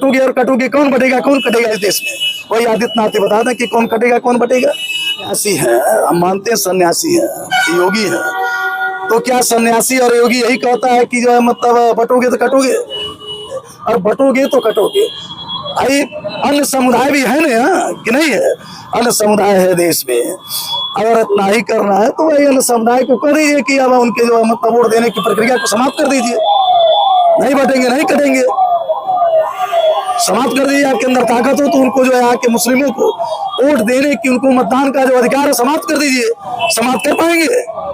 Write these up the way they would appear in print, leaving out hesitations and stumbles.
बटोगे और कटोगे, कौन बटेगा कौन कटेगा इस देश में? वही आदित्यनाथ बता दें कि कौन कटेगा कौन बटेगा। सन्यासी है, हम मानते हैं सन्यासी है, योगी है, तो क्या सन्यासी और योगी यही कहता है कि जो है मतलब बटोगे तो कटोगे और बटोगे तो कटोगे? भाई अन्य समुदाय भी है ना, कि नहीं है? अन्य समुदाय है देश में, अगर इतना ही करना है तो वही अन्य समुदाय को कर दीजिए कि अब उनके जो है मतलब वोट देने की प्रक्रिया को समाप्त कर दीजिए। नहीं बटेंगे नहीं कटेंगे, समाप्त कर दीजिए। आपके अंदर ताकत हो तो उनको जो है आके मुस्लिमों को वोट देने की, उनको मतदान का जो अधिकार है समाप्त कर दीजिए। समाप्त कर पाएंगे?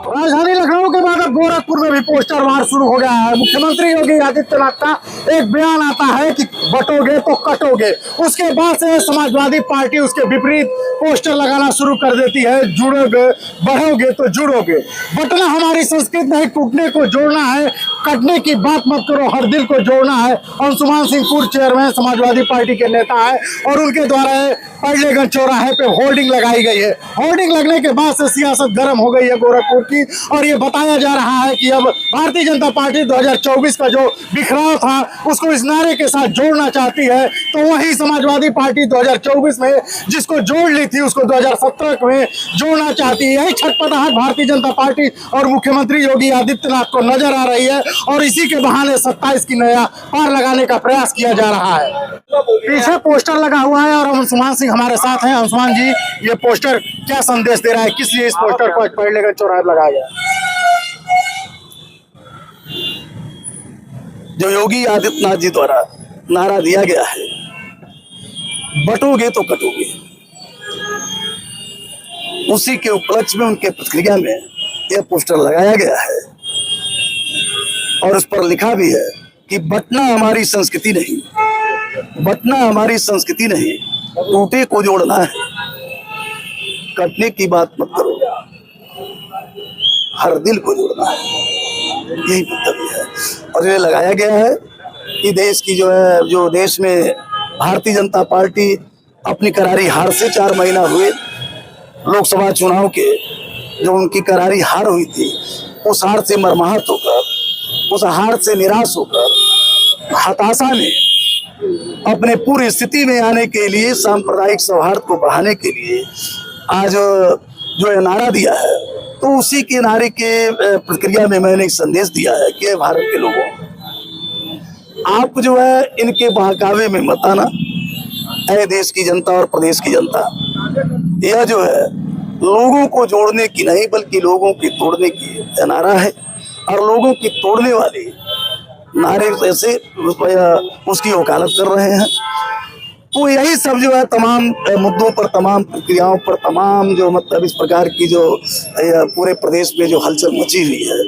राजधानी लखनऊ के बाद अब गोरखपुर में भी पोस्टर वार शुरू हो गया है। मुख्यमंत्री योगी आदित्यनाथ का एक बयान आता है कि बटोगे तो कटोगे, उसके बाद से समाजवादी पार्टी उसके विपरीत पोस्टर लगाना शुरू कर देती है। जुड़ोगे, बढ़ोगे तो जुड़ोगे। बटना हमारी संस्कृति नहीं, टूटने को जोड़ना है, कटने की बात मत करो, हर दिल को जोड़ना है। अंशुमान सिंह पूर्व चेयरमैन समाजवादी पार्टी के नेता है और उनके द्वारा पडलेगंज चौराहे पे होर्डिंग लगाई गई है। होर्डिंग लगने के बाद से सियासत गर्म हो गई है गोरखपुर की, और ये बताया जा रहा है कि अब भारतीय जनता पार्टी 2024 का जो बिखराव था उसको इस नारे के साथ जोड़ना चाहती है। तो वही समाजवादी पार्टी 2024 में जिसको जोड़ ली थी उसको 2017 में जोड़ना चाहती है। यही छटपटाहट भारतीय जनता पार्टी और मुख्यमंत्री योगी आदित्यनाथ को नजर आ रही है और इसी के बहाने 27 की नया पार लगाने का प्रयास किया जा रहा है। पीछे पोस्टर लगा हुआ है और अंशुमान सिंह हमारे साथ हैं। अंशुमान जी, ये पोस्टर क्या संदेश दे रहा है? किस लिए इस पोस्टर को पडलेगंज चौराहे लगाया गया? जो योगी आदित्यनाथ जी द्वारा नारा दिया गया है, बटोगे तो कटोगे, उसी के उपलक्ष्य में उनके प्रतिक्रिया में यह पोस्टर लगाया गया है और उस पर लिखा भी है कि बटना हमारी संस्कृति नहीं, बटना हमारी संस्कृति नहीं, टूटे को जोड़ना है, कटने की बात मत करो, हर दिल को जोड़ना है, यही वक्तव्य है। और ये लगाया गया है कि देश की जो है, जो देश में भारतीय जनता पार्टी अपनी करारी हार से 4 महीना हुए, लोकसभा चुनाव के जो उनकी करारी हार हुई थी, उस हार से मर्माहत होकर, उस हार से निराश होकर, हताशा में अपने पूरी स्थिति में आने के लिए, सांप्रदायिक सौहार्द को बढ़ाने के लिए आज जो है नारा दिया है, तो उसी के नारे के प्रक्रिया में मैंने एक संदेश दिया है कि भारत के लोगों, आप जो है इनके बहकावे में मत आना। ऐ देश की जनता और प्रदेश की जनता, यह जो है लोगों को जोड़ने की नहीं बल्कि लोगों की तोड़ने की नारा है, और लोगों की तोड़ने वाले नारे जैसे उसकी वकालत कर रहे हैं। तो यही सब जो है तमाम मुद्दों पर, तमाम प्रक्रियाओं पर, तमाम जो मतलब इस प्रकार की जो पूरे प्रदेश में जो हलचल मची हुई है,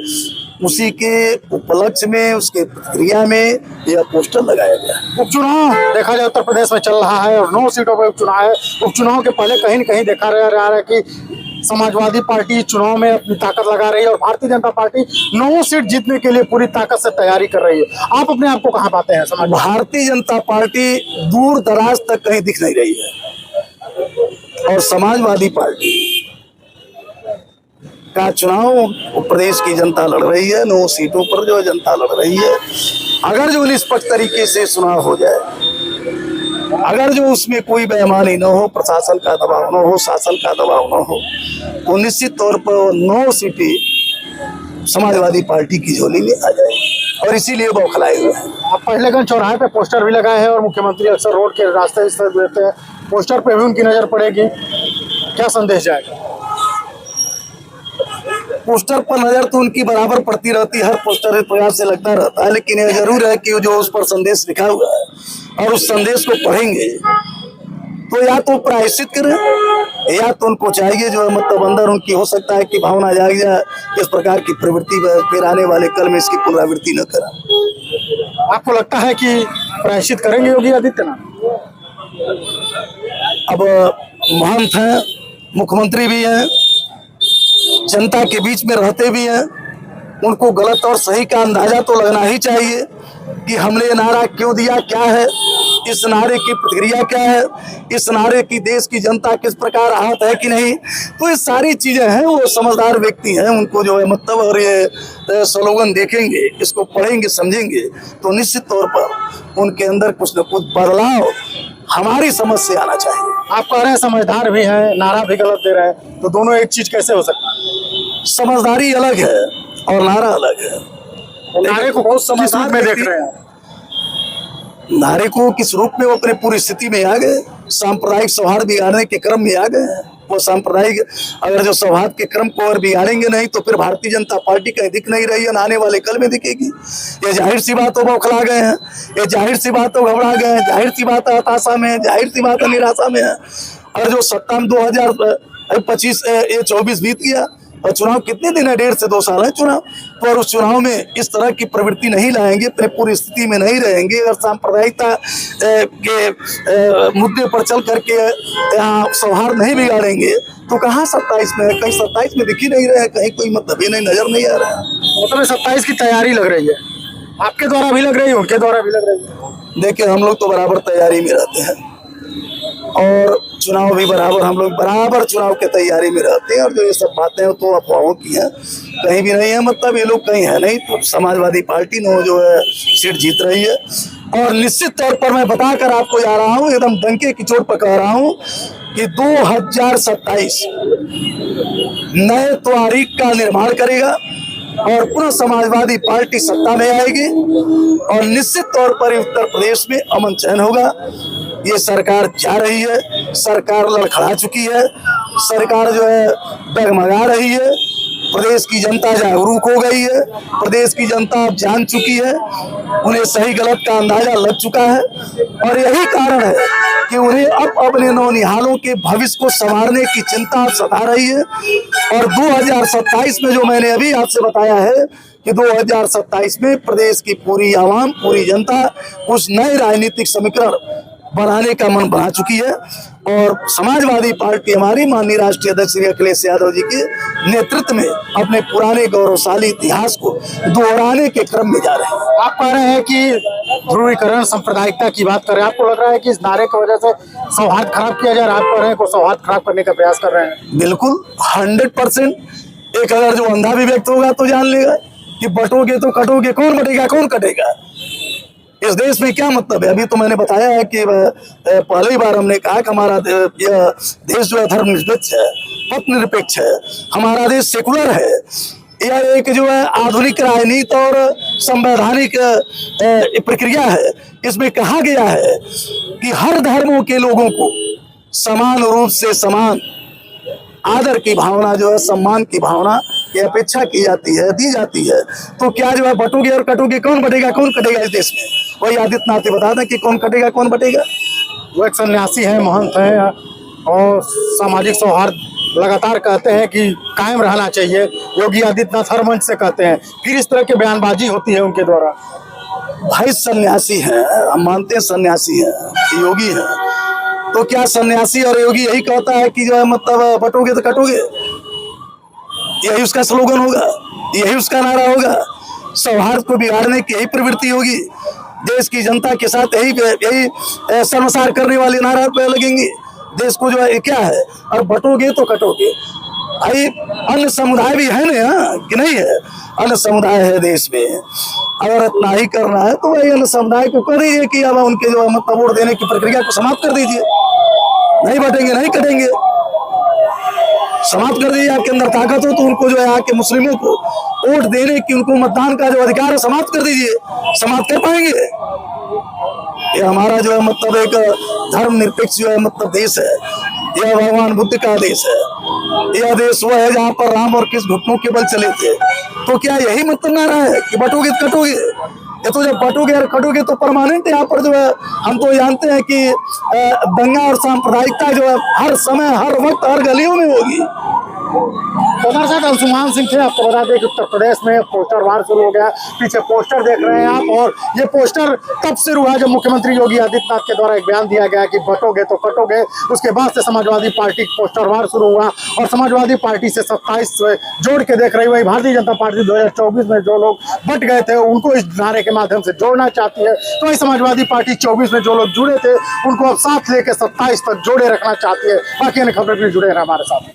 उसी के उपलक्ष्य में, उसके प्रक्रिया में यह पोस्टर लगाया गया। उपचुनाव देखा जाए उत्तर प्रदेश में चल रहा है और 9 सीटों पर उपचुनाव है। उपचुनाव के पहले कहीं न कहीं देखा जा रहा है कि समाजवादी पार्टी चुनाव में अपनी ताकत लगा रही है और भारतीय जनता पार्टी 9 सीट जीतने के लिए पूरी ताकत से तैयारी कर रही है। आप अपने आप को कहाँ पाते हैं? भारतीय जनता पार्टी दूर दराज तक कहीं दिख नहीं रही है और समाजवादी पार्टी का चुनाव प्रदेश की जनता लड़ रही है। 9 सीटों पर जो जनता लड़ रही है, अगर जो निष्पक्ष तरीके से चुनाव हो जाए, अगर जो उसमें कोई बेईमानी न हो, प्रशासन का दबाव न हो, शासन का दबाव न हो, तो निश्चित तौर पर 9 सीटें समाजवादी पार्टी की झोली में आ जाएगी और इसीलिए बौखलाए हुए हैं। आप पडलेगंज चौराहे पे पोस्टर भी लगाए हैं और मुख्यमंत्री अक्सर रोड के रास्ते इस तरह देते हैं, पोस्टर पे भी उनकी नजर पड़ेगी, क्या संदेश जाएगा? पोस्टर पर नजर तो उनकी बराबर पड़ती रहती है, हर पोस्टर प्रयास से लगता रहता है, लेकिन यह जरूर है कि जो उस पर संदेश लिखा हुआ है और उस संदेश को पढ़ेंगे तो या तो प्रायश्चित करें या तो उनको चाहिए जो है मतलब अंदर उनकी हो सकता है कि भावना जाग जाए, इस प्रकार की प्रवृत्ति फिर आने वाले कल में इसकी पुनरावृत्ति न करें। आपको लगता है कि प्रायश्चित करेंगे योगी आदित्यनाथ? अब महंत हैं, मुख्यमंत्री भी हैं, जनता के बीच में रहते भी हैं, उनको गलत और सही का अंदाजा तो लगना ही चाहिए कि हमने नारा क्यों दिया, क्या है। इस नारे की प्रतिक्रिया क्या है, इस नारे की देश की जनता किस प्रकार आहत है कि नहीं। तो ये सारी चीजें हैं, वो समझदार व्यक्ति हैं, उनको जो है मतलब और ये स्लोगन देखेंगे, इसको पढ़ेंगे, समझेंगे, तो निश्चित तौर पर उनके अंदर कुछ न कुछ बदलाव हमारी समझ से आना चाहिए। आप कह रहे हैं समझदार भी हैं, नारा भी गलत दे रहे हैं, तो दोनों एक चीज कैसे हो सकता है? समझदारी अलग है और नारा अलग है। नारे को बहुत समझदार में देख रहे हैं। नारे को किस रूप में वो अपने पूरी स्थिति में आ गए, सांप्रदायिक सौहार्द बिगाड़ने के क्रम में आ गए हैं। वो सांप्रदायिक अगर जो सौहार्द के क्रम को और बिगाड़ेंगे नहीं तो फिर भारतीय जनता पार्टी कहीं दिख नहीं रही है, ना आने वाले कल में दिखेगी। ये जाहिर सी बात वो बौखला गए हैं, ये जाहिर सी बात वो घबरा गए हैं, जाहिर सी बात हताशा में है, जाहिर सी बात निराशा में है। और जो सत्ता में 2025 ये 24 बीत गया और चुनाव कितने दिन है, 1.5 से 2 साल है चुनाव, पर उस चुनाव में इस तरह की प्रवृत्ति नहीं लाएंगे, अपने पूरी स्थिति में नहीं रहेंगे, अगर सांप्रदायिकता के मुद्दे पर चल करके यहाँ सौहार्द नहीं बिगाड़ेंगे तो कहाँ 27 में है, कहीं 27 में दिख ही नहीं रहे हैं, कहीं कोई मतलब ही नहीं, नजर नहीं आ रहा है। मतलब 27 की तैयारी लग रही है, आपके द्वारा भी लग रही है, उनके द्वारा भी लग रही है। देखिए हम लोग तो बराबर तैयारी में रहते हैं और चुनाव भी बराबर, हम लोग बराबर चुनाव के तैयारी में रहते हैं। और जो ये सब बातें हैं तो अफवाहों की हैं, कहीं भी नहीं है, मतलब ये लोग कहीं है नहीं। तो समाजवादी पार्टी ने जो है सीट जीत रही है और निश्चित तौर पर मैं बताकर आपको जा रहा हूँ, एकदम डंके की चोट पर कह रहा हूँ कि 2027 नए तारीख का निर्माण करेगा और पुनः समाजवादी पार्टी सत्ता में आएगी और निश्चित तौर पर उत्तर प्रदेश में अमन चैन होगा। ये सरकार जा रही है, सरकार लड़खड़ा चुकी है, सरकार जो है डगमगा रही है, प्रदेश की जनता जागरूक हो गई है, प्रदेश की जनता अब जान चुकी है, उन्हें सही गलत का अंदाजा लग चुका है और यही कारण है कि उन्हें अब अपने नौनिहालों के भविष्य को संवारने की चिंता सता रही है। और 2027 में जो मैंने अभी आपसे बताया है कि 2027 में प्रदेश की पूरी आवाम, पूरी जनता कुछ नए राजनीतिक समीकरण बनाने का मन बना चुकी है और समाजवादी पार्टी हमारी माननीय राष्ट्रीय अध्यक्ष श्री अखिलेश यादव जी के नेतृत्व में अपने पुराने गौरवशाली इतिहास को दोहराने के क्रम में जा रहे हैं। आप कह रहे हैं कि ध्रुवीकरण, सांप्रदायिकता की बात कर रहे हैं, आपको लग रहा है कि इस नारे की वजह से सौहार्द खराब किया जा रहा है? आप कह रहे हैं कि सौहार्द खराब करने का प्रयास कर रहे हैं? बिल्कुल 100%। एक अगर जो अंधा भी व्यक्त होगा तो जान लेगा कि बटोगे तो कटोगे, कौन बटेगा कौन कटेगा। इस देश में क्या मतलब है, अभी तो मैंने बताया है कि पहली बार हमने कहा कि हमारा देश जो है धर्मनिरपेक्ष है, मत निरपेक्ष है, हमारा देश सेकुलर है। यह एक जो है आधुनिक राजनीति और संवैधानिक प्रक्रिया है। इसमें कहा गया है कि हर धर्मों के लोगों को समान रूप से समान आदर की भावना जो है, सम्मान की भावना की अपेक्षा की जाती है, दी जाती है। तो क्या जो है बटोगे और कटोगे, कौन बटेगा कौन कटेगा इस देश में? वही आदित्यनाथ बता दें कि कौन कटेगा कौन बटेगा। वो एक सन्यासी है, महंत है और सामाजिक सौहार्द लगातार कहते हैं कि कायम रहना चाहिए। योगी आदित्यनाथ हर मंच से कहते हैं, फिर इस तरह की बयानबाजी होती है उनके द्वारा। भाई सन्यासी हैं, हम मानते हैं सन्यासी हैं, योगी हैं, तो क्या सन्यासी और योगी यही कहता है कि जो है मतलब बटोगे तो कटोगे? यही उसका स्लोगन होगा, यही उसका नारा होगा। सौहार्द को बिगाड़ने की यही प्रवृत्ति होगी, देश की जनता के साथ यही शर्मसार करने वाले नारा पे लगेंगे। देश को जो है क्या है, और बटोगे तो कटोगे। भाई अन्य समुदाय भी है ना, कि नहीं है? अन्य समुदाय है देश में, अगर इतना ही करना है तो वही अन्य समुदाय को कर दीजिए कि अब उनके जो मतलब वोट देने की प्रक्रिया को समाप्त कर दीजिए। नहीं बटेंगे, नहीं कटेंगे, समाप्त कर दीजिए। आपके अंदर ताकत हो तो उनको जो है आके मुस्लिमों को वोट देने की, उनको मतदान का जो अधिकार है समाप्त कर दीजिए। समाप्त कर पाएंगे? ये हमारा जो है मतलब एक धर्मनिरपेक्ष जो है मतलब देश है, यह भगवान बुद्ध का देश है। यह देश वो है जहाँ पर राम और कृष्ण घुटनों के बल चले थे। तो क्या यही मतलब नारा है कि बटोगे तो कटोगे? ये तो जब बटोगे और कटोगे तो परमानेंट यहाँ पर जो है, हम तो जानते हैं कि दंगा और सांप्रदायिकता जो है हर समय, हर वक्त, हर गलियों में होगी। तो हमारे साथ अंशुमान सिंह थे। आपको बता दें कि उत्तर प्रदेश में पोस्टर वार शुरू हो गया। पीछे पोस्टर देख रहे हैं आप, और ये पोस्टर तब शुरू हुआ जब मुख्यमंत्री योगी आदित्यनाथ के द्वारा एक बयान दिया गया कि बटोगे तो कटोगे। उसके बाद से समाजवादी पार्टी पोस्टर वार शुरू हुआ, और समाजवादी पार्टी से 27 जोड़ के देख रही। वही भारतीय जनता पार्टी 2024 में जो लोग बट गए थे उनको इस नारे के माध्यम से जोड़ना चाहती है। तो वही समाजवादी पार्टी 24 में जो लोग जुड़े थे उनको अब साथ लेके 27 तक जोड़े रखना चाहती है। बाकी अन्य खबरें भी जुड़े हैं हमारे साथ।